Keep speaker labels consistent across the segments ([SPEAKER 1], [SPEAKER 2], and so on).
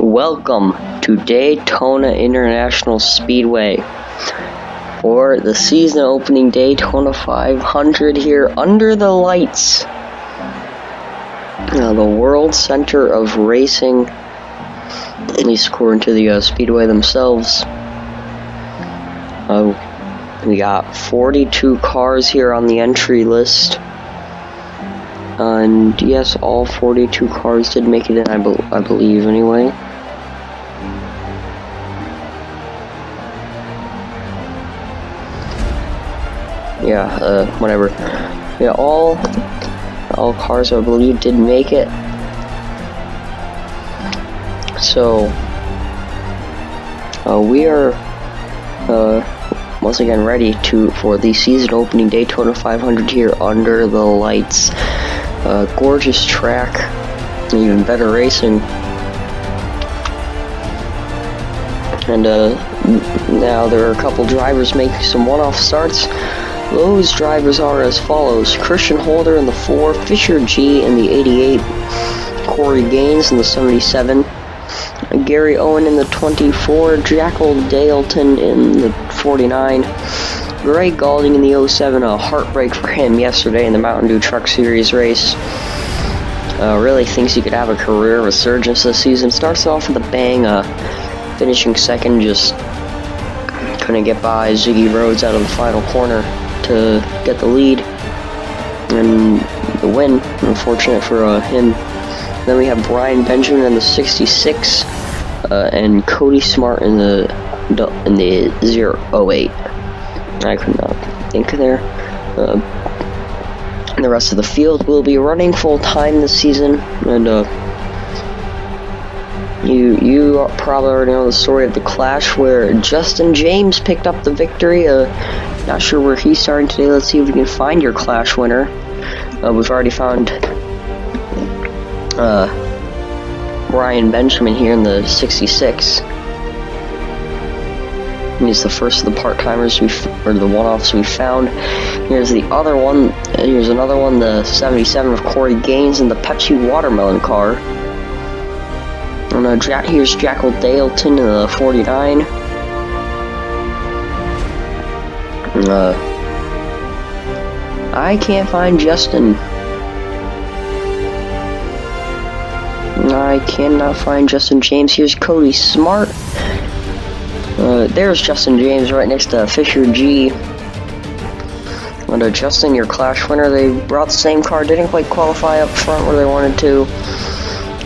[SPEAKER 1] Welcome to Daytona International Speedway for the season opening Daytona 500 here under the lights. The world center of racing, at least according to the Speedway themselves. We got 42 cars here on the entry list. And yes, all 42 cars did make it in, I believe, anyway. Yeah, whatever. Yeah, all cars, I believe, did make it. So, we are, once again ready for the season opening Daytona 500 here under the lights. Gorgeous track, even better racing. And now there are a couple drivers making some one-off starts. Those drivers are as follows: Christian Holder in the 4, Fisher G in the 88, Corey Gaines in the 77, Gary Owen in the 24, Jackal Daleton in the 49, Greg Galding in the 07, a heartbreak for him yesterday in the Mountain Dew Truck Series race. Really thinks he could have a career resurgence this season. Starts off with a bang, finishing second, just couldn't get by Ziggy Rhodes out of the final corner to get the lead and the win. Unfortunate for him. Then we have Brian Benjamin in the 66 and Cody Smart in the 08. I could not think there. The rest of the field will be running full time this season, and you probably already know the story of the clash where Justin James picked up the victory. Not sure where he's starting today. Let's see if we can find your clash winner. We've already found Brian Benjamin here in the 66. He's the first of the part-timers or the one-offs we found. Here's the other one. Here's another one, the 77 of Corey Gaines in the Pepsi Watermelon car. And here's Jackal Daleton in the 49. I can't find Justin. I cannot find Justin James. Here's Cody Smart. There's Justin James right next to Fisher G. And Justin, your clash winner. They brought the same car, didn't quite qualify up front where they wanted to.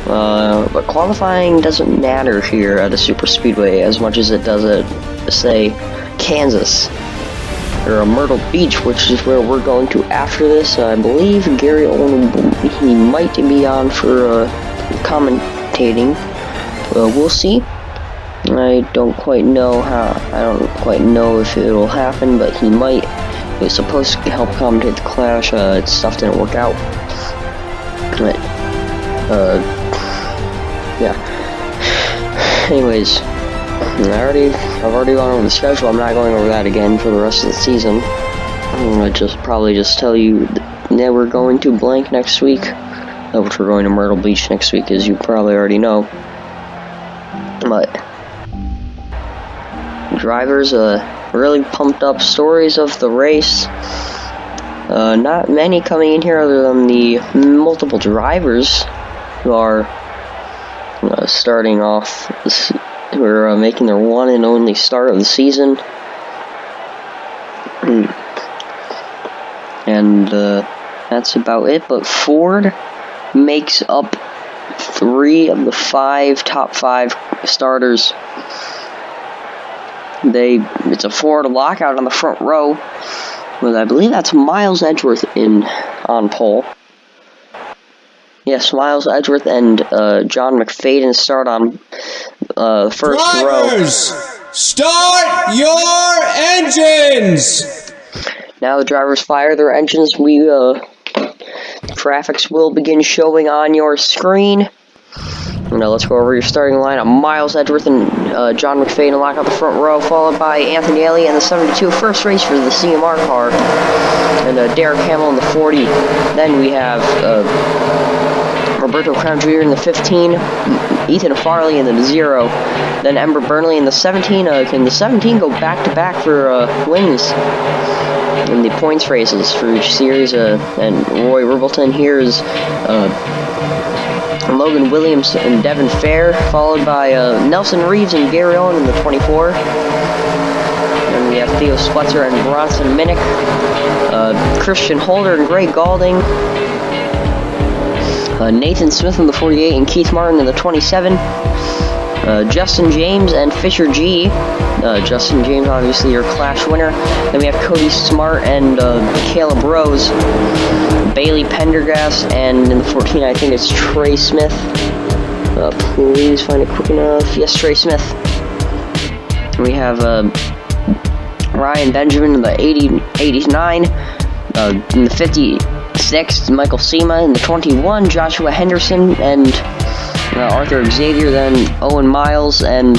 [SPEAKER 1] But qualifying doesn't matter here at a super speedway as much as it does at, say, Kansas or Myrtle Beach, which is where we're going to after this. I believe Gary Owen, he might be on for commentating. We'll see. I don't quite know if it'll happen, but he might. He was supposed to help commentate the clash. Stuff didn't work out. But, yeah. Anyways, I've already gone over the schedule. I'm not going over that again for the rest of the season. I'm gonna probably just tell you that we're going to blank next week, which we're going to Myrtle Beach next week, as you probably already know. But drivers, really pumped up stories of the race. Not many coming in here other than the multiple drivers who are starting off, who are making their one and only start of the season. And that's about it. But Ford makes up 3 of the 5 top 5 starters. It's a Ford lockout on the front row, with I believe that's Miles Edgeworth on pole. Yes, Miles Edgeworth and John McFadden start on first
[SPEAKER 2] Drivers,
[SPEAKER 1] row.
[SPEAKER 2] start your engines!
[SPEAKER 1] Now the drivers fire their engines. Graphics will begin showing on your screen. Now let's go over your starting lineup. Miles Edgeworth and John McFadden lock out the front row, followed by Anthony Elliott in the 72, first race for the CMR car, and Derek Hamill in the 40. Then we have Humberto Crown Jr. in the 15, Ethan Farley in the 0, then Ember Burnley in the 17. Can the 17 go back-to-back for wins in the points races for each series? And Roy Ribbleton here is Logan Williams and Devin Fair, followed by Nelson Reeves and Gary Owen in the 24. And we have Theo Sputzer and Bronson Minnick, Christian Holder and Greg Galding, Nathan Smith in the 48 and Keith Martin in the 27. Justin James and Fisher G. Justin James, obviously your Clash winner. Then we have Cody Smart and Caleb Rose. Bailey Pendergast, and in the 14, I think it's Trey Smith. Please find it quick enough. Yes, Trey Smith. We have Ryan Benjamin in the 89. In the 56, Michael Sema. In the 21, Joshua Henderson and Arthur Xavier. Then Owen Miles and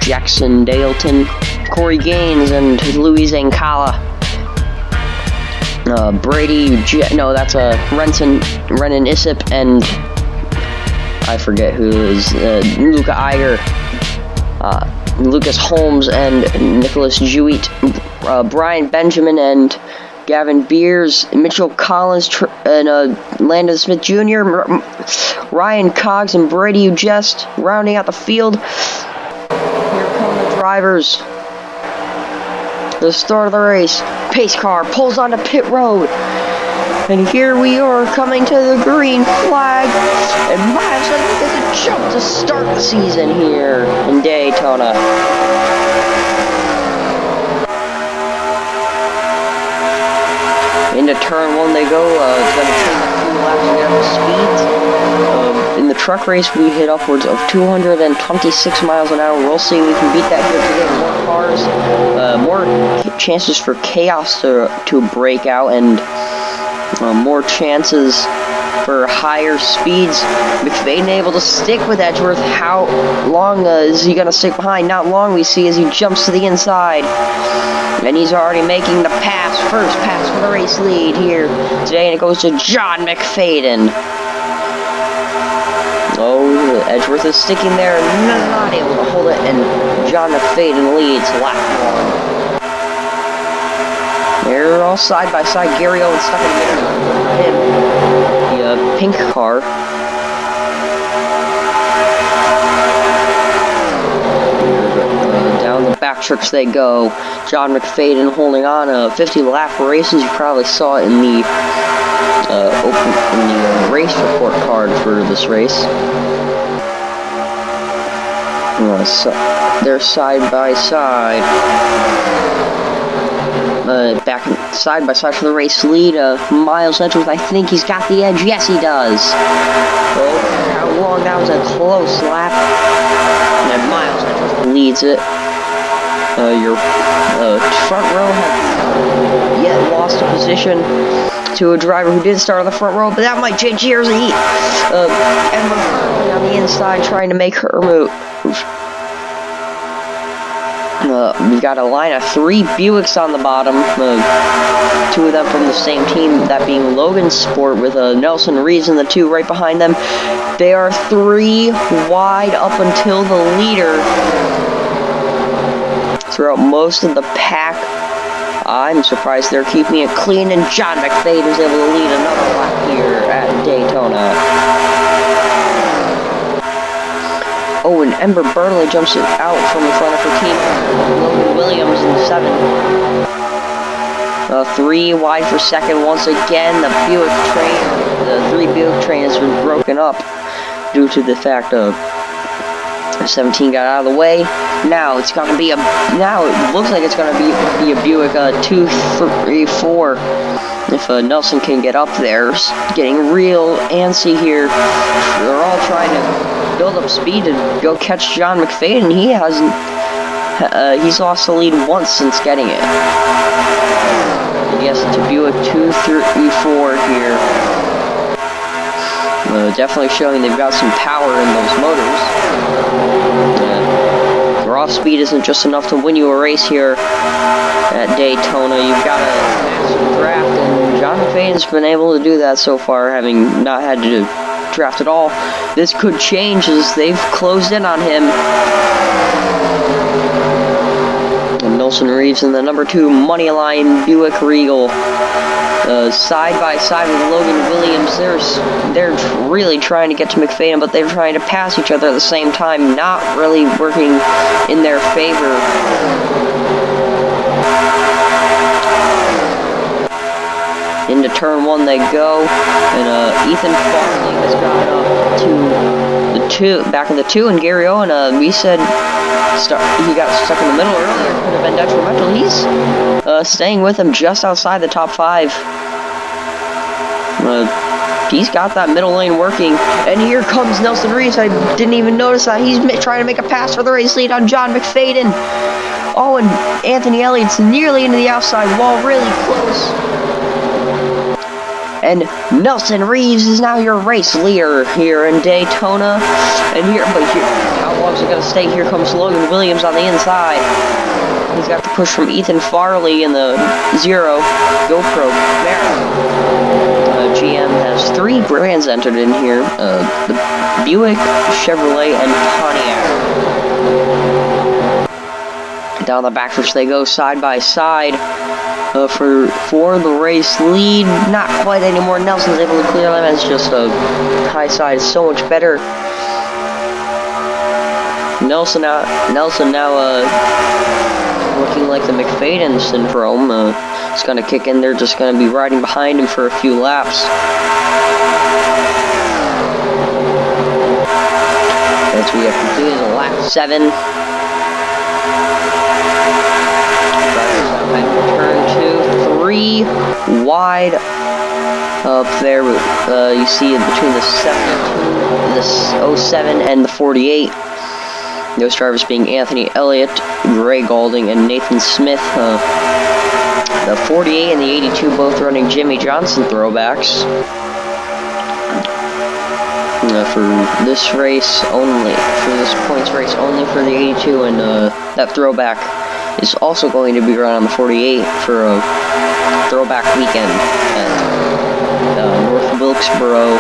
[SPEAKER 1] Jackson Daleton. Corey Gaines and Louise Ankala. That's Renan Issip and I forget who is Luca Iger, Lucas Holmes and Nicholas Jewett, Brian Benjamin and Gavin Beers, Mitchell Collins and Landon Smith Jr., Ryan Cogs and Brady Ujest rounding out the field. Here come the drivers. The start of the race. Pace car pulls onto pit road. And here we are coming to the green flag. And Miles gets a jump to start the season here in Daytona. Into turn 1 they go. It's going to take a few laps to get up to speed. In the truck race, we hit upwards of 226 miles an hour. We'll see if we can beat that here today. More cars, more chances for chaos to break out, and more chances for higher speeds. McFadden able to stick with Edgeworth. How long is he going to stick behind? Not long, we see, as he jumps to the inside. And he's already making the pass. First pass for the race lead here today, and it goes to John McFadden. Oh, Edgeworth is sticking there, not able to hold it, and John McFadden leads lap 1. They're all side by side. Gary Owen stuck in the middle of him. The pink car. Down the back stretch they go. John McFadden holding on. 50-lap races. You probably saw it in the race report card for this race. So they're side by side. Back side by side for the race lead. Miles Edgeworth, I think he's got the edge. Yes, he does. Oh, how long? That was a close lap. And Miles Edgeworth leads it. Your front row has yet lost a position to a driver who did start on the front row, but that might change here as Ember on the inside trying to make her move. We've got a line of 3 Buicks on the bottom, 2 of them from the same team, that being Logan Sport with Nelson Reeves in the 2 right behind them. They are 3 wide up until the leader. Throughout most of the pack, I'm surprised they're keeping it clean, and John McFadden is able to lead another lap here at Daytona. Oh, and Ember Burnley jumps it out from the front of her team. Logan Williams in 7. 3 wide for second once again. The 3 Buick train has been broken up due to the fact of 17 got out of the way. Now it's going to be now it looks like it's going to be a Buick 2, 3, 4. If Nelson can get up there, getting real antsy here. They're all trying to build up speed to go catch John McFadden. He hasn't. He's lost the lead once since getting it. Yes, it's a Buick 2, 3, 4 here. Definitely showing they've got some power in those motors. Raw speed isn't just enough to win you a race here at Daytona. You've got to master the draft, and John McFadden's been able to do that so far, having not had to draft at all. This could change as they've closed in on him. And Nelson Reeves in the number 2 money line Buick Regal. Side by side with Logan Williams. They're really trying to get to McFadden, but they're trying to pass each other at the same time, not really working in their favor. Into turn 1 they go, and Ethan Farley has got up to the 2, back of the 2, and Gary Owen, we said he got stuck in the middle earlier, could have been detrimental. He's staying with him just outside the top 5. He's got that middle lane working, and here comes Nelson Reeves. I didn't even notice that. He's trying to make a pass for the race lead on John McFadden. Oh, and Anthony Elliott's nearly into the outside wall, really close. And Nelson Reeves is now your race leader here in Daytona. And how long is it going to stay? Here comes Logan Williams on the inside. He's got the push from Ethan Farley in the 0 GoPro Camaro. GM has 3 brands entered in here. The Buick, Chevrolet, and Pontiac. Down the backstretch they go side by side. For the race lead, not quite anymore. Nelson's able to clear them. It's just a high side, so much better. Nelson now looking like the McFadden syndrome. It's gonna kick in. They're just gonna be riding behind him for a few laps. As we have completed the lap 7. Turn 2, 3 wide up there. You see it between the 07 and the 48. Those drivers being Anthony Elliott, Gray Goulding, and Nathan Smith. The 48 and the 82 both running Jimmy Johnson throwbacks. For this race only, for this points race only for the 82, and that throwback is also going to be run on the 48 for a throwback weekend at North Wilkesboro,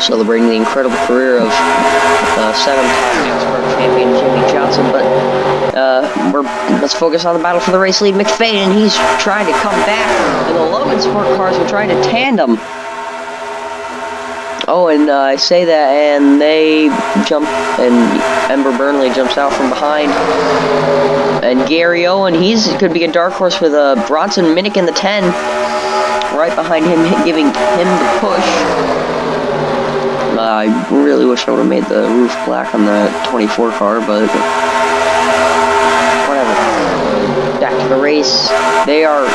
[SPEAKER 1] celebrating the incredible career of 7-time NASCAR champion Jimmy Johnson. But let's focus on the battle for the race lead. McFadden, he's trying to come back, and the Logan Sport cars are trying to tandem. Oh, and I say that, and they jump, and Ember Burnley jumps out from behind. And Gary Owen, could be a dark horse with Bronson Minnick in the 10, right behind him, giving him the push. I really wish I would have made the roof black on the 24 car, but whatever. Back to the race. They are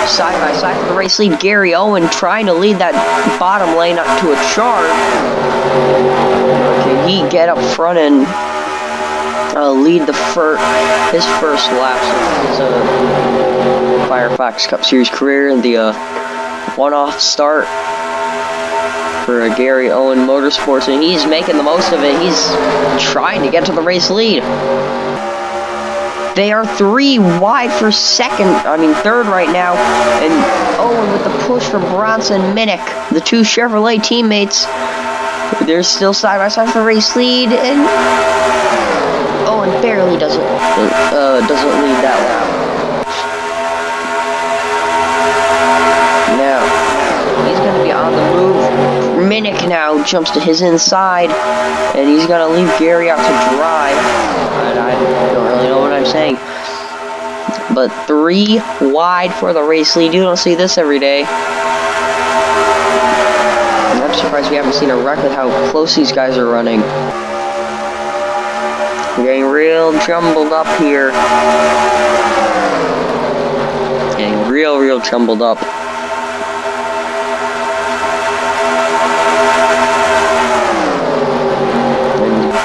[SPEAKER 1] side by side for the race lead. Gary Owen trying to lead that bottom lane up to a charge. Can he get up front and lead his first laps of his Firefox Cup Series career? The one-off start for Gary Owen Motorsports, and he's making the most of it. He's trying to get to the race lead. They are 3 wide for third right now, and Owen with the push from Bronson Minnick, the 2 Chevrolet teammates. They're still side by side for the race lead, and Owen barely doesn't lead that lap. Now he's going to be on the move. Minnick now jumps to his inside, and he's going to leave Gary out to dry. I don't really know what I'm saying. But 3 wide for the race lead. You don't see this every day. I'm surprised we haven't seen a wreck with how close these guys are running. We're getting real jumbled up here. Getting real jumbled up.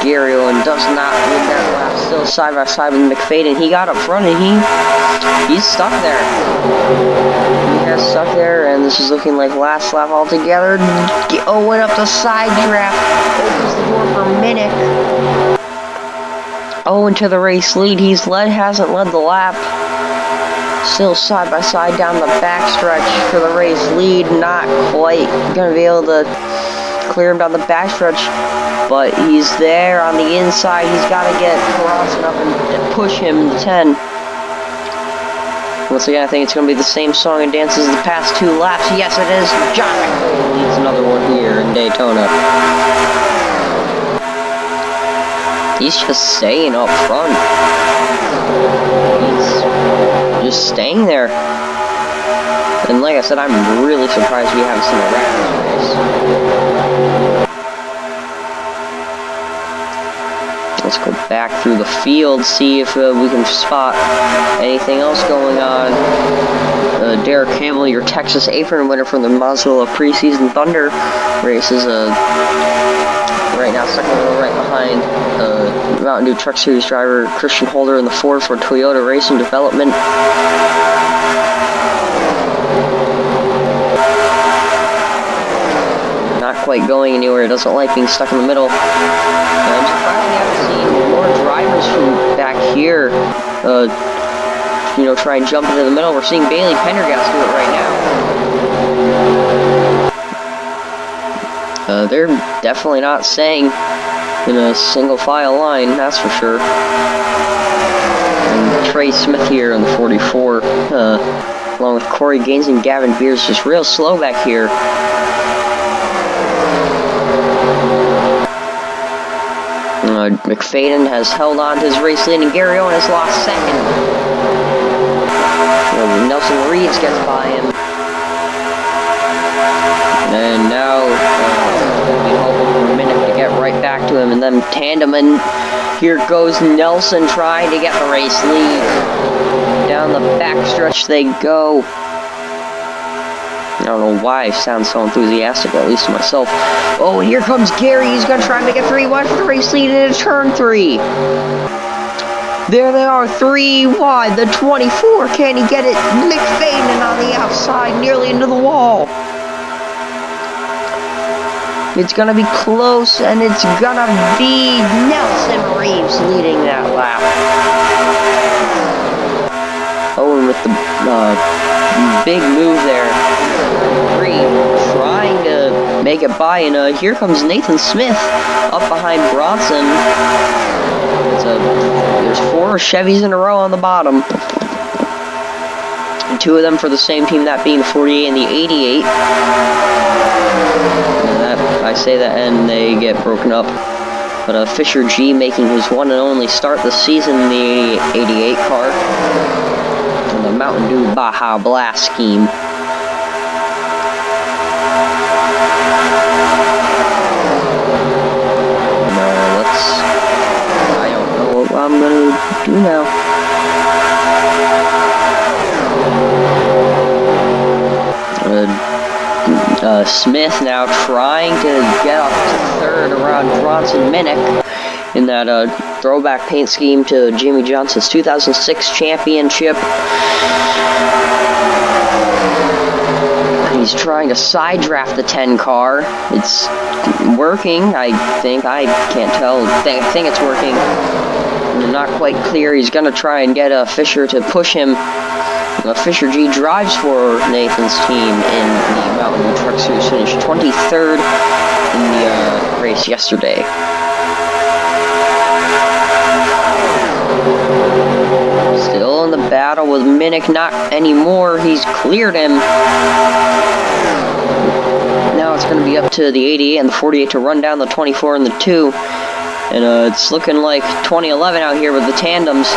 [SPEAKER 1] Gary Owen does not win that lap, still side by side with McFadden. He got up front and he's stuck there. He has stuck there, and this is looking like last lap altogether. Owen up the side draft, opens the door for Minnick. Owen to the race lead. Hasn't led the lap Still side by side down the backstretch for the race lead. Not quite going to be able to clear him down the backstretch, but he's there on the inside. He's got to get Bronson up and push him to 10. Once again, I think it's going to be the same song and dance as the past 2 laps. Yes, it is. John McFadden leads another one here in Daytona. He's just staying up front. He's just staying there. And like I said, I'm really surprised we haven't seen a wreck in this race. Let's go back through the field, see if we can spot anything else going on. Derek Campbell, your Texas Apron winner from the Mozzarella Preseason Thunder race, is right now second row right behind Mountain Dew Truck Series driver Christian Holder in the Ford for Toyota Racing Development. Not quite going anywhere. It doesn't like being stuck in the middle. I'm surprised we haven't seen more drivers from back here, try and jump into the middle. We're seeing Bailey Pendergast do it right now. They're definitely not staying in a single file line, that's for sure. And Trey Smith here in the 44, along with Corey Gaines and Gavin Beers, just real slow back here. McFadden has held on to his race lead, and Gary Owen has lost second. Nelson Reeves gets by him. And now, we're hoping for a minute to get right back to him, and then tandem, and here goes Nelson trying to get the race lead. Down the backstretch they go. I don't know why I sound so enthusiastic, at least to myself. Oh, and here comes Gary. He's going to try and make it 3-wide for the race lead into turn 3. There they are, 3 wide. The 24. Can he get it? McFadden on the outside, nearly into the wall. It's going to be close, and it's going to be Nelson Reeves leading that lap. Oh, and with the big move there. 3, trying to make it by, and here comes Nathan Smith up behind Bronson. There's 4 Chevys in a row on the bottom. And 2 of them for the same team, that being the 48 and the 88. I say that and they get broken up. But Fisher G making his one and only start this season in the 88 car. And the Mountain Dew Baja Blast scheme. I don't know what I'm gonna do now. Smith now trying to get up to third around Bronson Minnick in that throwback paint scheme to Jimmy Johnson's 2006 championship. He's trying to side draft the 10 car. It's working, I think. I can't tell. I think it's working. Not quite clear. He's going to try and get Fisher to push him. Fisher G drives for Nathan's team in the Mountain Dew Truck Series, finished 23rd in the race yesterday. Still in the battle with Minnick, not anymore. He's cleared him. Now it's going to be up to the 88 and the 48 to run down the 24 and the 2. And it's looking like 2011 out here with the tandems.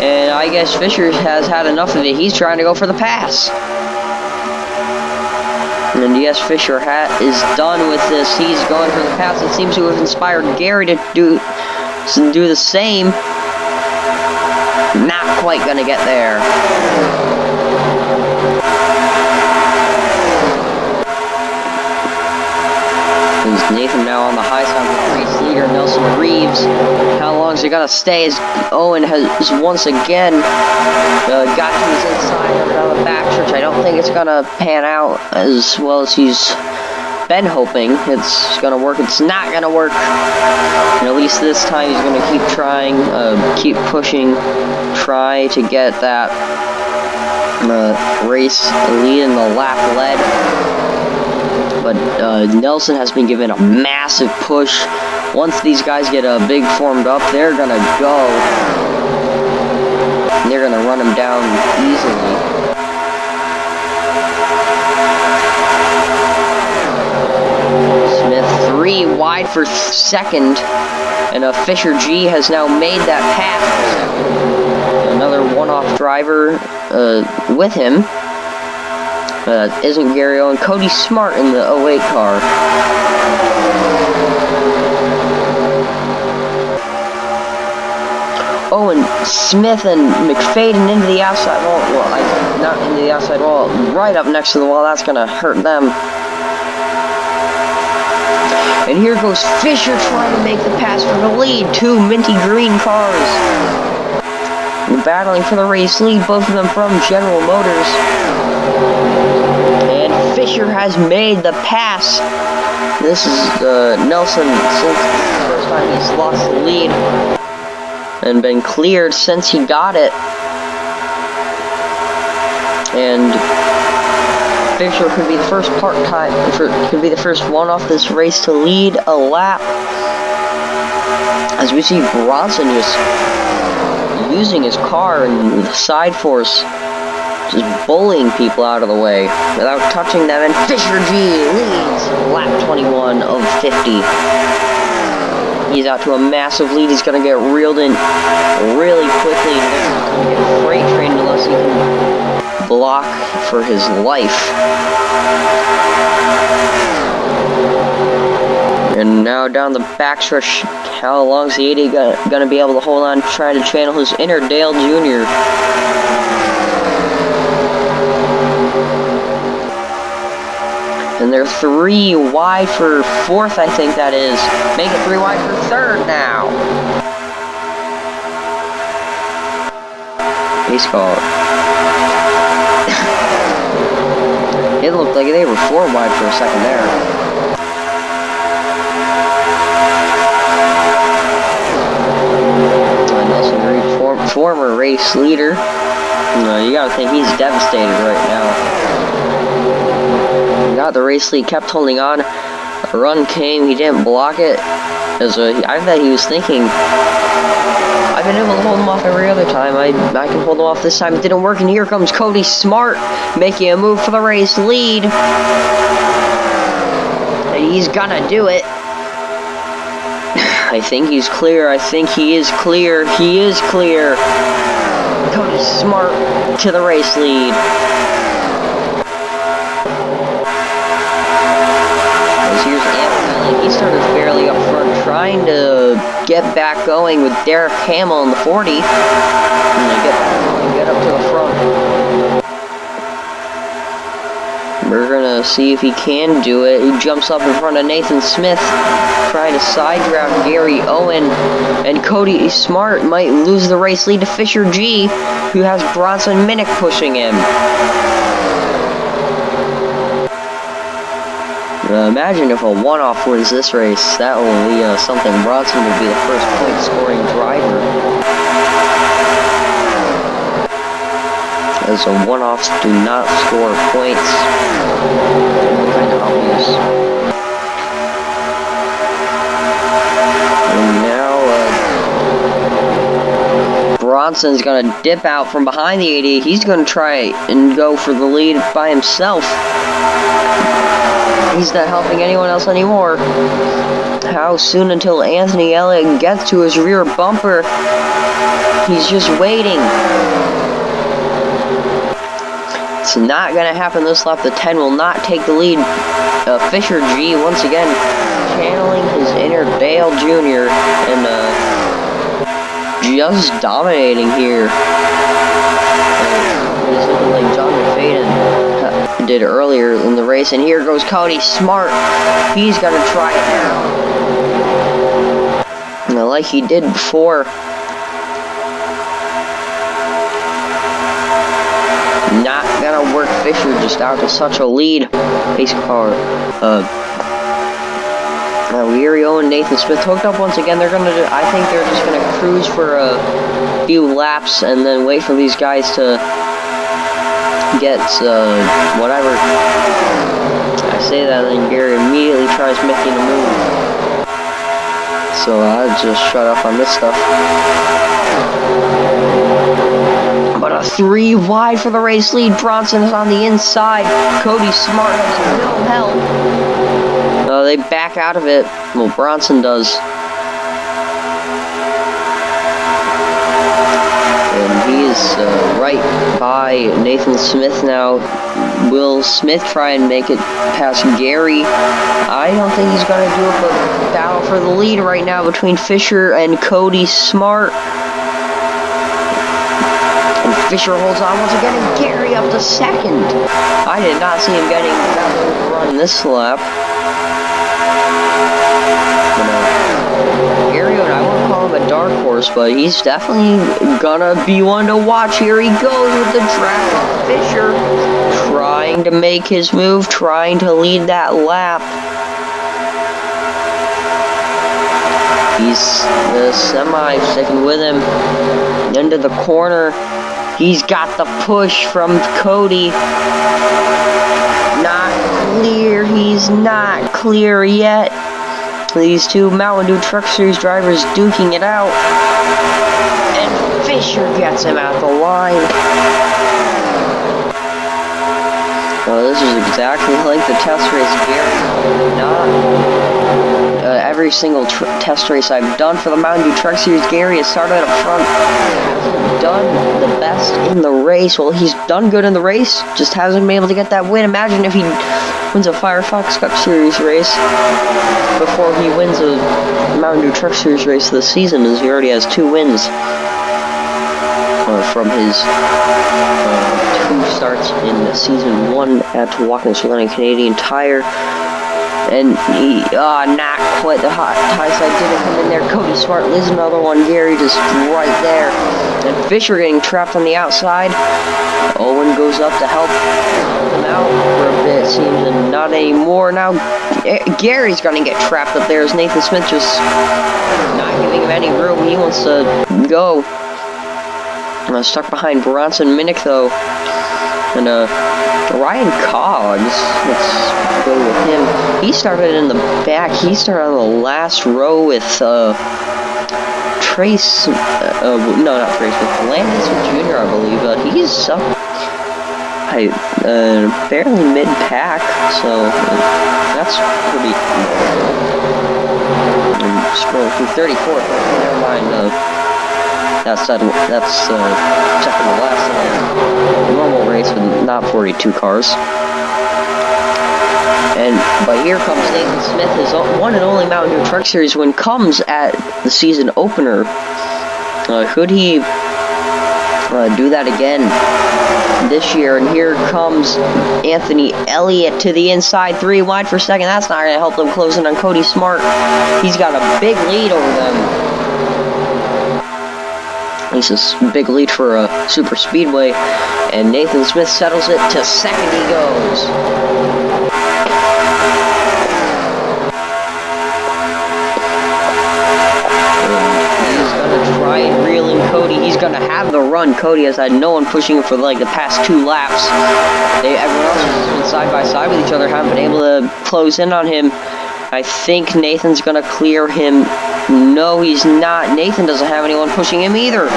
[SPEAKER 1] And I guess Fisher has had enough of it. He's trying to go for the pass. And yes, Fisher is done with this. He's going for the pass. It seems to have inspired Gary to do the same. Not quite going to get there. There's Nathan now on the high side with the race leader, Nelson Reeves. How long is he going to stay? As Owen has once again got to his inside on the backstretch. I don't think it's going to pan out as well as he's been hoping. It's going to work. It's not going to work. And at least this time he's going to keep trying, keep pushing, try to get that race lead in the lap led. But Nelson has been given a massive push. Once these guys get big formed up, they're gonna go. And they're gonna run him down easily. Smith 3 wide for second, and Fisher G has now made that pass. Another one-off driver with him. Isn't Gary Owen. Cody Smart in the 08 car. Owen, Smith, and McFadden into the outside wall. Well, not into the outside wall, right up next to the wall. That's going to hurt them. And here goes Fisher trying to make the pass for the lead. Two minty green cars. Battling for the race lead, both of them from General Motors. And Fisher has made the pass. This is Nelson, since the first time he's lost the lead and been cleared since he got it. And Fisher could be the first could be the first one off this race to lead a lap. As we see Bronson just using his car and the side force, just bullying people out of the way without touching them, and Fisher G leads lap 21 of 50. He's out to a massive lead. He's going to get reeled in really quickly. He's going to get freight trained unless he can block for his life. And now down the backstretch, how long's the 80 going to be able to hold on, trying to channel his inner Dale Jr.? And they're 3 wide for fourth, I think that is. Make it 3 wide for third now. Pace car. It looked like they were 4 wide for a second there. Nelson Reed, former race leader. You gotta think he's devastated right now. Got the race lead, kept holding on. A run came, he didn't block it. I bet he was thinking, I've been able to hold him off every other time. I can hold him off this time. It didn't work, and here comes Cody Smart making a move for the race lead. And he's gonna do it. I think he's clear. I think he is clear. He is clear. Cody Smart to the race lead. He started fairly up front, trying to get back going with Derek Hamill in the 40. And they get up to the front. We're gonna see if he can do it. He jumps up in front of Nathan Smith, trying to side draft Gary Owen. And Cody Smart might lose the race lead to Fisher G, who has Bronson Minnick pushing him. Imagine if a one-off wins this race. That will be something. Bronson will be the first point-scoring driver. As one-offs do not score points. Kind of obvious. And now Bronson's going to dip out from behind the 80. He's going to try and go for the lead by himself. He's not helping anyone else anymore. How soon until Anthony Elliott gets to his rear bumper? He's just waiting. It's not going to happen this lap. The 10 will not take the lead. Fisher G, once again, channeling his inner Dale Jr. and just dominating here. He's looking like John McFadden did earlier in the race, and here goes Cody Smart. He's gonna try it now, like he did before. Not gonna work. Fisher just out to such a lead. Pace car. Gary Owen and Nathan Smith hooked up once again. I think they're just gonna cruise for a few laps and then wait for these guys to gets whatever. I say that, and then Gary immediately tries making a move. So I'll just shut up on this stuff. But a 3 wide for the race lead. Bronson is on the inside. Cody Smart has no help. They back out of it. Well, Bronson does. And he is right by Nathan Smith now. Will Smith try and make it past Gary? I don't think he's going to do it, but battle for the lead right now between Fisher and Cody Smart. And Fisher holds on once again, and Gary up to second. I did not see him getting that little run this lap. Gary, I won't call him a dark horse, but he's definitely gonna be one to watch. Here he goes with the draft of Fisher, trying to make his move, trying to lead that lap. He's the semi sticking with him into the corner. He's got the push from Cody. Not clear. He's not clear yet. These two Mountain Dew Truck Series drivers duking it out. And Fisher gets him at the line. Well, this is exactly like the test race, Gary. Every single test race I've done for the Mountain Dew Truck Series, Gary has started up front. Hasn't done the best in the race. Well, he's done good in the race, just hasn't been able to get that win. Imagine if he wins a Firefox Cup Series race before he wins a Mountain Dew Truck Series race this season, as he already has 2 wins from his 2 starts in season 1 at Watkins Glen Canadian Tire. And he, not quite the high side didn't come in there. Cody Smart leaves another one. Gary just right there. And Fisher getting trapped on the outside. Owen goes up to help him out for a bit, seems, and not anymore. Now Gary's gonna get trapped up there as Nathan Smith just not giving him any room. He wants to go. Stuck behind Bronson Minnick though. And Ryan Coggs, let's go with him. He started in the back. He started on the last row with Trace, no, not Trace, with Landis Jr., I believe. He's up barely mid-pack, so that's pretty cool. Scroll through 34th, never mind, that's second to last in a normal race with not 42 cars. But here comes Nathan Smith. His one and only Mountain Dew Truck Series win comes at the season opener. Could he do that again this year? And here comes Anthony Elliott to the inside, 3 wide for second. That's not going to help them close in on Cody Smart. He's got a big lead over them. At least a big lead for a super speedway. And Nathan Smith settles it to second. He goes. Try and reel in Cody. He's gonna have the run. Cody has had no one pushing him for like the past 2 laps. Everyone else has been side by side with each other, haven't been able to close in on him. I think Nathan's gonna clear him. No, he's not. Nathan doesn't have anyone pushing him either.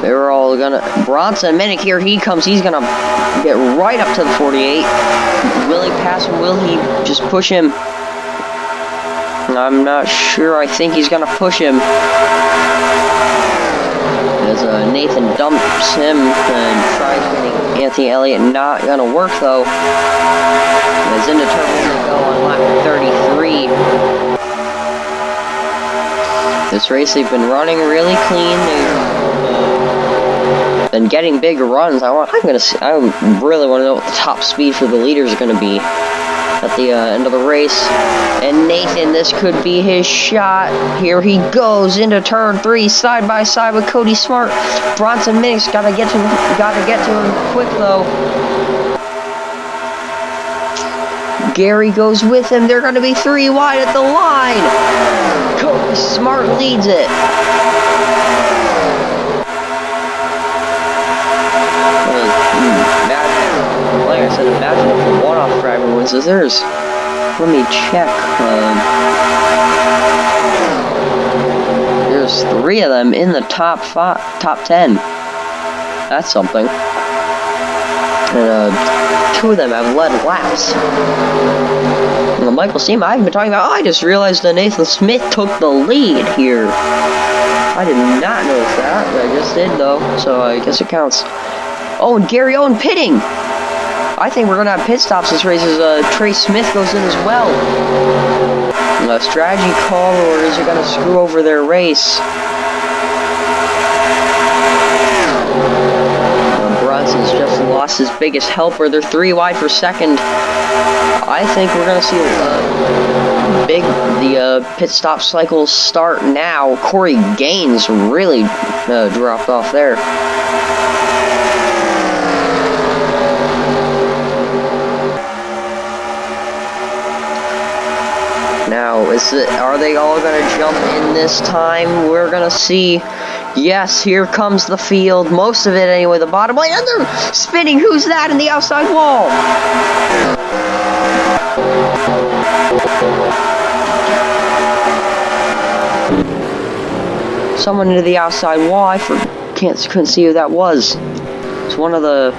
[SPEAKER 1] They're all gonna. Bronson Minnick, here he comes. He's gonna get right up to the 48. Will he pass him? Will he just push him? I'm not sure. I think he's gonna push him. As Nathan dumps him and tries getting Anthony Elliott. Not gonna work though. As into turn to go on lap 33. This race they've been running really clean. They've been getting big runs. I really want to know what the top speed for the leaders are gonna be at the end of the race. And Nathan, this could be his shot. Here he goes into turn 3, side by side with Cody Smart. Bronson Minnick's gotta get to him quick though. Gary goes with him. They're gonna be 3 wide at the line. Cody Smart leads it. said, imagine if the one-off driver wins. Let me check. There's 3 of them in the top 10. That's something. And 2 of them have led laps. And Michael Seema, I've been talking about. I just realized that Nathan Smith took the lead here. I did not notice that. I just did though, so I guess it counts. Oh, and Gary Owen pitting. I think we're gonna have pit stops this race as Trey Smith goes in as well. A strategy call, or is it gonna screw over their race? Brunson's just lost his biggest helper. They're 3 wide for second. I think we're gonna see the pit stop cycles start now. Corey Gaines really dropped off there. Now, are they all going to jump in this time? We're going to see. Yes, here comes the field. Most of it anyway. The bottom lane. And they're spinning. Who's that in the outside wall? Someone into the outside wall. I couldn't see who that was. It's one of the...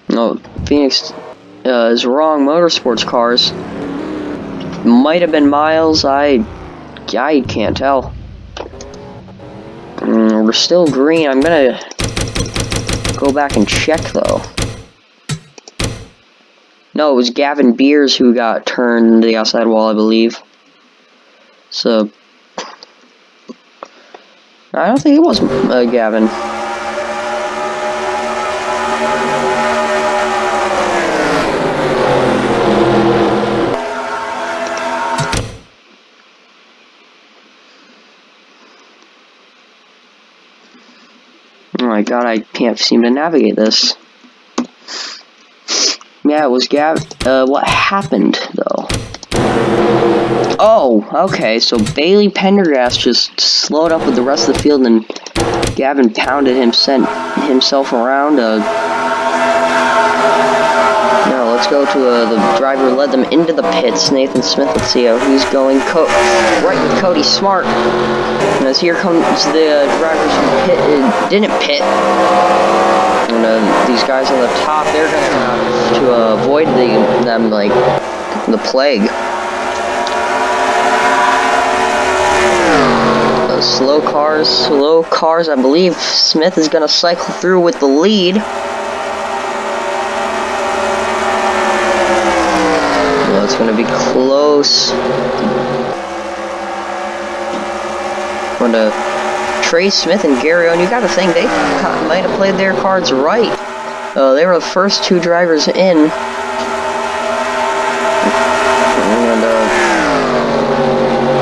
[SPEAKER 1] No, Phoenix is wrong. Motorsports cars. Might have been Miles. I can't tell. We're still green. I'm gonna go back and check though. No, it was Gavin Beers who got turned to the outside wall, I believe. So I don't think it was Gavin. Oh my god, I can't seem to navigate this. Yeah, it was what happened, though? Oh, okay, so Bailey Pendergast just slowed up with the rest of the field and Gavin pounded him, sent himself around. Now, let's go to the driver who led them into the pits, Nathan Smith. Let's see how he's going. Right with Cody Smart. And as here comes the drivers who didn't pit. And these guys on the top, they're going to have to avoid them like the plague. Slow cars, I believe Smith is going to cycle through with the lead. Well, it's going to be close. When Trey Smith and Gary Owen, you got to think they might have played their cards right. They were the first 2 drivers in.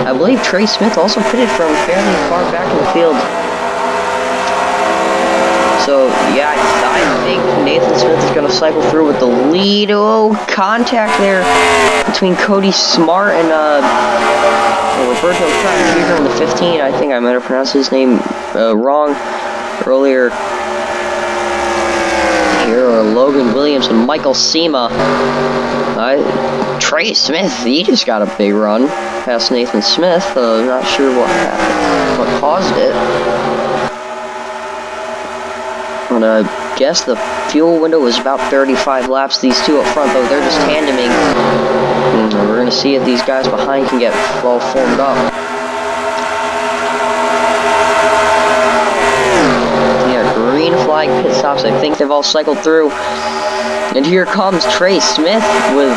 [SPEAKER 1] I believe Trey Smith also pitted from fairly far back in the field. So, yeah, I think Nathan Smith is going to cycle through with the lead. Oh, contact there between Cody Smart and Roberto Trujillo in the 15. I think I might have pronounced his name wrong earlier. Here are Logan Williams and Michael Seema. Trey Smith, he just got a big run past Nathan Smith. Not sure what happened, what caused it. And I guess the fuel window was about 35 laps. These 2 up front, though, they're just tandeming. And we're going to see if these guys behind can get all formed up. Yeah, green flag pit stops. I think they've all cycled through. And here comes Trey Smith with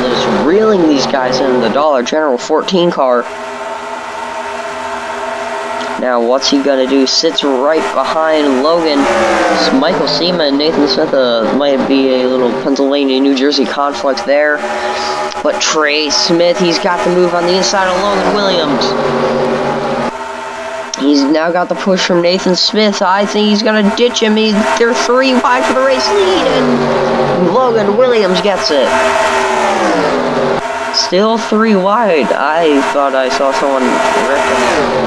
[SPEAKER 1] just reeling these guys in the Dollar General 14 car. Now, what's he gonna do? Sits right behind Logan. It's Michael Seema and Nathan Smith. Might be a little Pennsylvania, New Jersey conflict there. But Trey Smith, he's got the move on the inside of Logan Williams. He's now got the push from Nathan Smith. I think he's gonna ditch him. They're 3 wide for the race lead, and Logan Williams gets it. Still 3 wide. I thought I saw someone wreck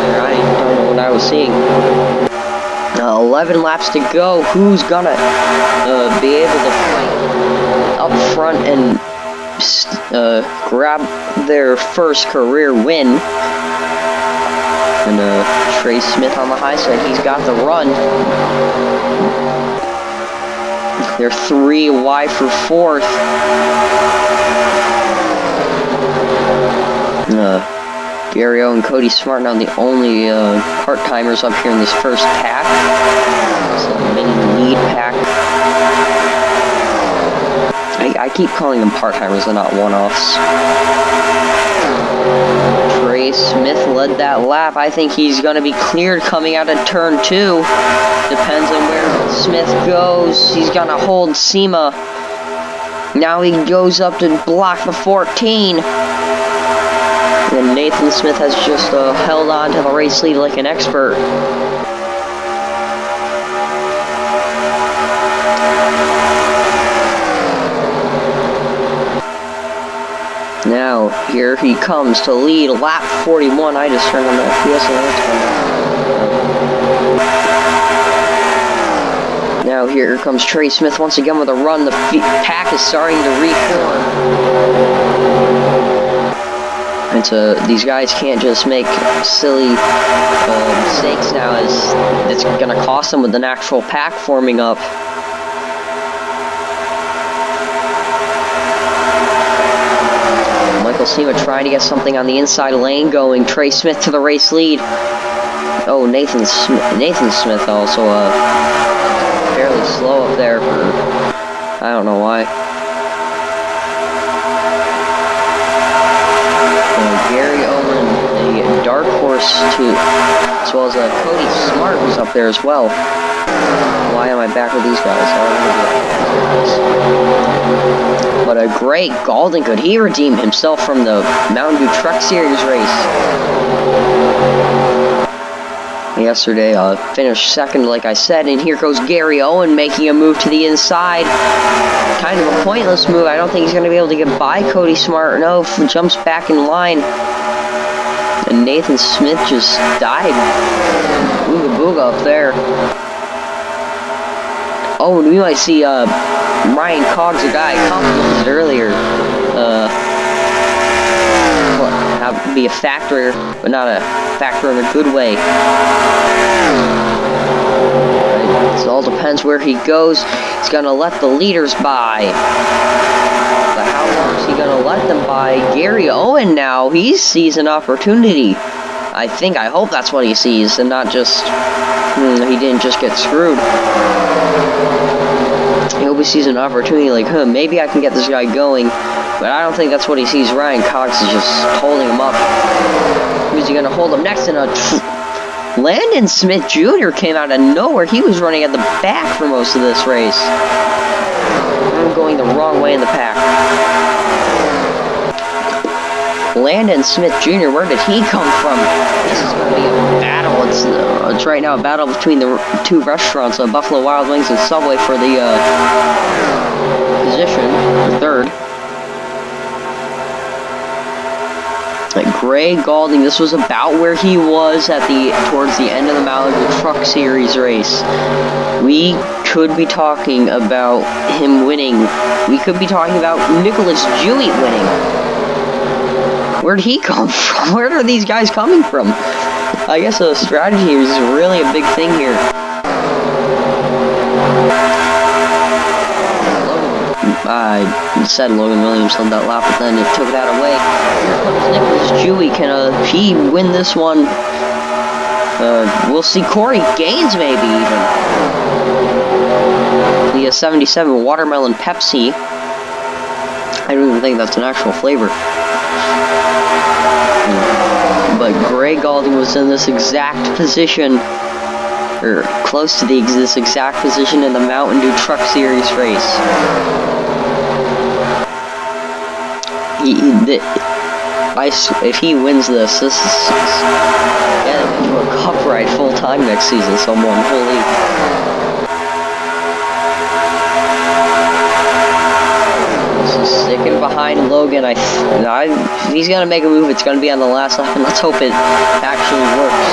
[SPEAKER 1] there. I don't know what I was seeing. 11 laps to go. Who's gonna be able to fight up front and grab their first career win? And Trey Smith on the high side, he's got the run. They're 3 wide for 4th. Gary O and Cody Smart now the only part-timers up here in this first pack. It's a mini lead pack. I keep calling them part-timers and not one-offs. Trey Smith led that lap. I think he's going to be cleared coming out of turn 2. Depends on where Smith goes. He's going to hold SEMA. Now he goes up to block the 14. And Nathan Smith has just held on to the race lead like an expert. Now, here he comes to lead lap 41. I just turned on the FPS and now here comes Trey Smith once again with a run. The pack is starting to reform. And so these guys can't just make silly mistakes now, as it's going to cost them with an actual pack forming up. Michael SEMA trying to get something on the inside lane going. Trey Smith to the race lead. Oh, Nathan Smith also fairly slow up there for I don't know why. Gary Owen, the dark horse too, as well as Cody Smart who's up there as well. Why am I back with these guys? But Greg Galding, could he redeem himself from the Mountain Dew Truck Series race? Yesterday, finished second, like I said, and here goes Gary Owen making a move to the inside. Kind of a pointless move. I don't think he's going to be able to get by Cody Smart. No, jumps back in line. And Nathan Smith just died. Booga booga up there. Oh, we might see Ryan Coggs, a guy I complimented earlier. Have to be a factor, but not a factor in a good way. It all depends where he goes. He's going to let the leaders by. But how long is he going to let them by? Gary Owen now, he sees an opportunity. I hope that's what he sees, and not just, he didn't just get screwed. I hope he sees an opportunity like, maybe I can get this guy going. But I don't think that's what he sees. Ryan Cox is just holding him up. Who's he going to hold him next? And Landon Smith Jr. came out of nowhere. He was running at the back for most of this race. I'm going the wrong way in the pack. Landon Smith Jr., where did he come from? This is going to be a battle. It's right now a battle between the two restaurants, Buffalo Wild Wings and Subway, for the position, for third. Greg Galding, this was about where he was towards the end of the Mountain Dew Truck Series race. We could be talking about him winning. We could be talking about Nicholas Jewett winning. Where'd he come from? Where are these guys coming from? I guess a strategy is really a big thing here. I said Logan Williams led that lap, but then it took that away. Here comes Nicholas Jewett. Can he win this one? We'll see Corey Gaines maybe even. The 77 Watermelon Pepsi. I don't even think that's an actual flavor. But Greg Galding was in this exact position, or close to this exact position in the Mountain Dew Truck Series race. If he wins this is getting into a cup ride full time next season. Someone, holy. This is sticking behind Logan. If he's gonna make a move, it's gonna be on the last lap, and let's hope it actually works.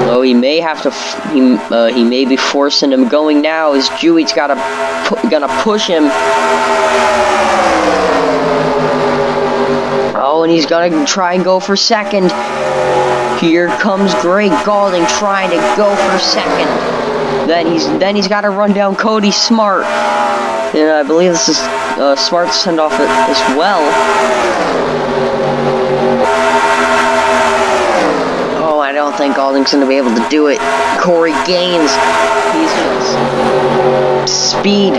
[SPEAKER 1] Oh, he may have to. He may be forcing him going now. As Dewey's gonna push him. Oh, and he's gonna try and go for second. Here comes Greg Galding trying to go for second. Then he's got to run down Cody Smart. And I believe this is Smart's send off as well. Oh, I don't think Galding's going to be able to do it. Corey Gaines, he's just speed.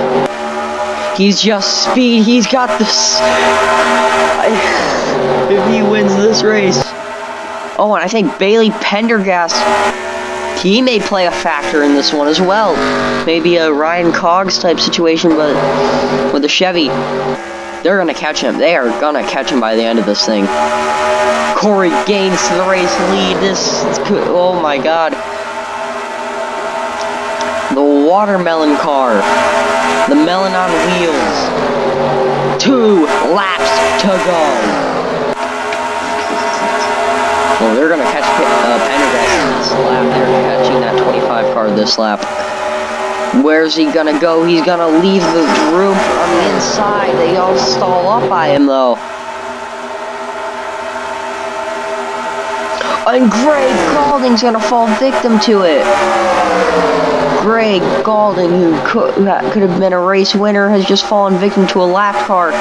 [SPEAKER 1] He's just speed. He's got this. If he wins this race. Oh, and I think Bailey Pendergast, he may play a factor in this one as well. Maybe a Ryan Cogs type situation, but with a Chevy. They're going to catch him. They are going to catch him by the end of this thing. Corey Gaines to the race lead. Oh my god. The watermelon car. The melon on wheels. 2 laps to go. Well, they're going to catch Pendergast in this lap. They're catching that 25 car this lap. Where's he going to go? He's going to leave the room on the inside. They all stall up by him, though. And Greg Galding's going to fall victim to it. Greg Galding, who could have been a race winner, has just fallen victim to a lap car.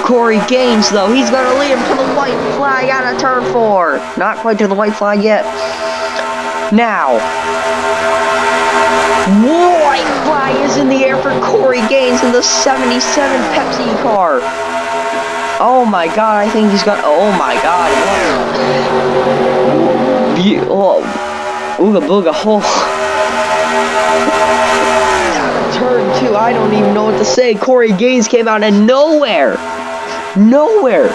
[SPEAKER 1] Corey Gaines, though, he's going to lead him to the white flag out of turn 4. Not quite to the white flag yet. Now, white flag is in the air for Corey Gaines in the 77 Pepsi car. Oh my god, I think he's got. Oh my god. Oh, ooga booga hole. Turn 2, I don't even know what to say. Corey Gaines came out of nowhere. Nowhere.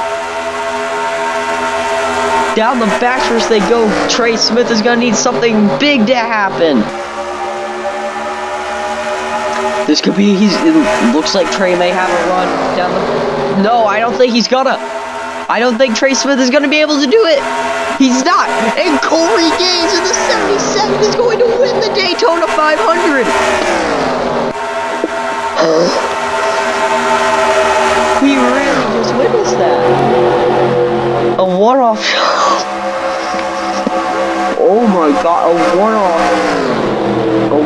[SPEAKER 1] Down the backstretch they go. Trey Smith is gonna need something big to happen. This could be. It looks like Trey may have a run down the. No, I don't think he's gonna. I don't think Trey Smith is gonna be able to do it. He's not. And Corey Gaines in the 77 is going to win the Daytona 500. We really just witnessed that. A one-off. Oh my god, a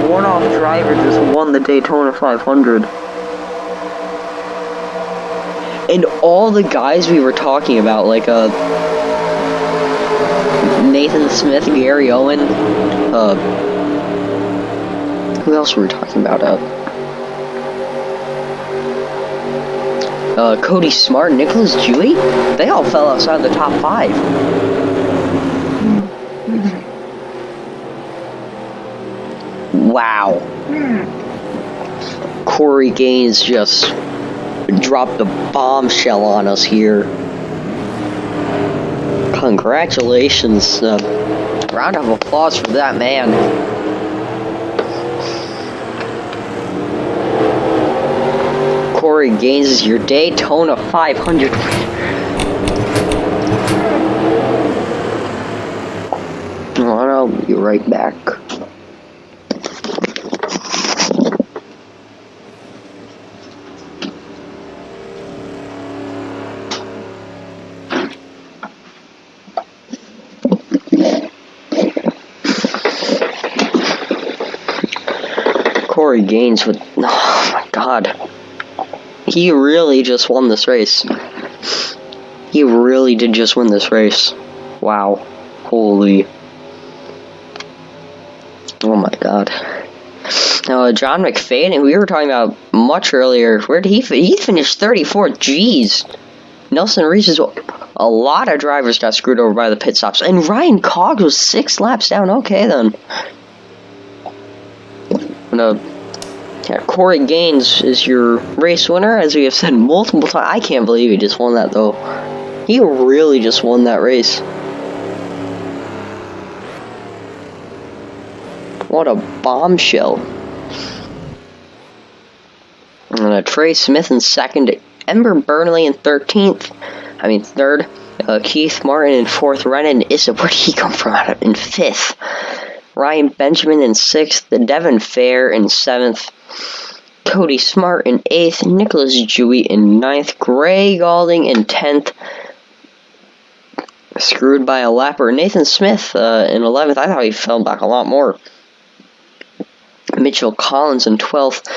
[SPEAKER 1] one-off driver just won the Daytona 500. And all the guys we were talking about, like Nathan Smith, Gary Owen, who else were we talking about? Cody Smart, Nicholas Dewey, they all fell outside the top 5. Wow. Corey Gaines just dropped a bombshell on us here. Congratulations. Round of applause for that man. Corey Gaines is your Daytona 500. I'll be right back. Corey Gaines with. Oh my god. He really just won this race. He really did just win this race. Wow. Holy. Oh my god. Now, John McFadden, we were talking about much earlier. Where did he finished 34th. Jeez. Nelson Reese is. A lot of drivers got screwed over by the pit stops. And Ryan Cogs was 6 laps down. Okay, then. Yeah, Corey Gaines is your race winner, as we have said multiple times. I can't believe he just won that, though. He really just won that race. What a bombshell. And Trey Smith in second, Ember Burnley in 13th. I mean, third. Keith Martin in 4th. Renan Issa, where did he come from? In 5th. Ryan Benjamin in 6th, Devin Fair in 7th, Cody Smart in 8th, Nicholas Dewey in 9th, Gray Galding in 10th, screwed by a lapper, Nathan Smith in 11th. I thought he fell back a lot more. Mitchell Collins in 12th,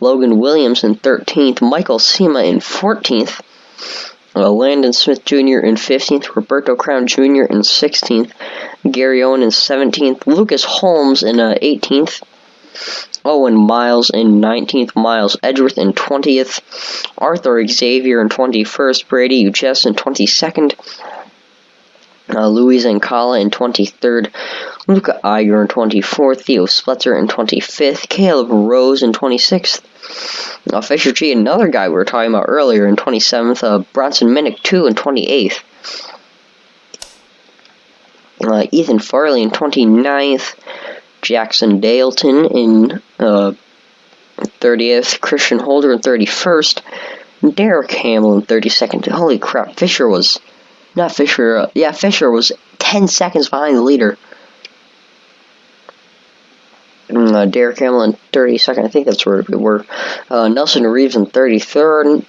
[SPEAKER 1] Logan Williams in 13th, Michael Sema in 14th, Landon Smith Jr. in 15th, Roberto Crown Jr. in 16th, Gary Owen in 17th, Lucas Holmes in 18th, Owen Miles in 19th, Miles Edgeworth in 20th, Arthur Xavier in 21st, Brady Uchess in 22nd, Louis Zancala in 23rd, Luca Iger in 24th, Theo Spletzer in 25th, Caleb Rose in 26th, Fisher G, another guy we were talking about earlier, in 27th, Bronson Minnick 2 in 28th, Ethan Farley in 29th, Jackson Daleton in 30th, Christian Holder in 31st, Derek Hamill in 32nd. Holy crap, Fisher was 10 seconds behind the leader. Derek Hamill in 32nd, I think that's where we were. Nelson Reeves in 33rd,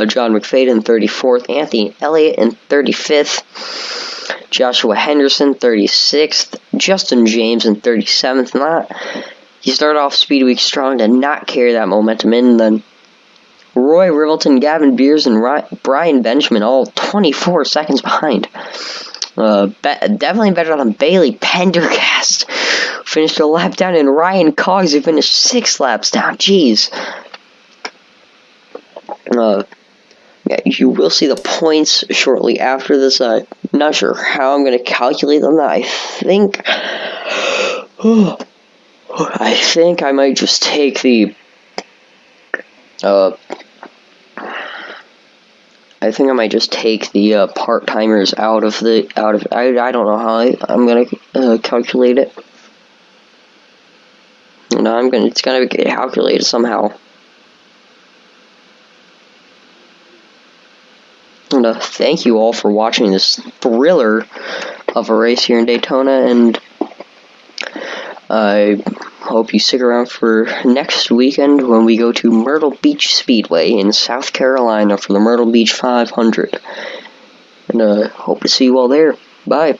[SPEAKER 1] John McFadden in 34th, Anthony Elliott in 35th, Joshua Henderson 36th, Justin James in 37th. He started off Speed Week strong, did not carry that momentum in, and then Roy Rivelton, Gavin Beers, and Brian Benjamin all 24 seconds behind. Definitely better than Bailey Pendergast, finished a lap down, and Ryan Coggs, who finished 6 laps down. Jeez. Yeah, you will see the points shortly after this. I'm not sure how I'm going to calculate them. I think I might just take the part-timers out of I don't know how I'm going to calculate it. No, it's going to get calculated somehow. And thank you all for watching this thriller of a race here in Daytona, and I hope you stick around for next weekend when we go to Myrtle Beach Speedway in South Carolina for the Myrtle Beach 500. And hope to see you all there. Bye.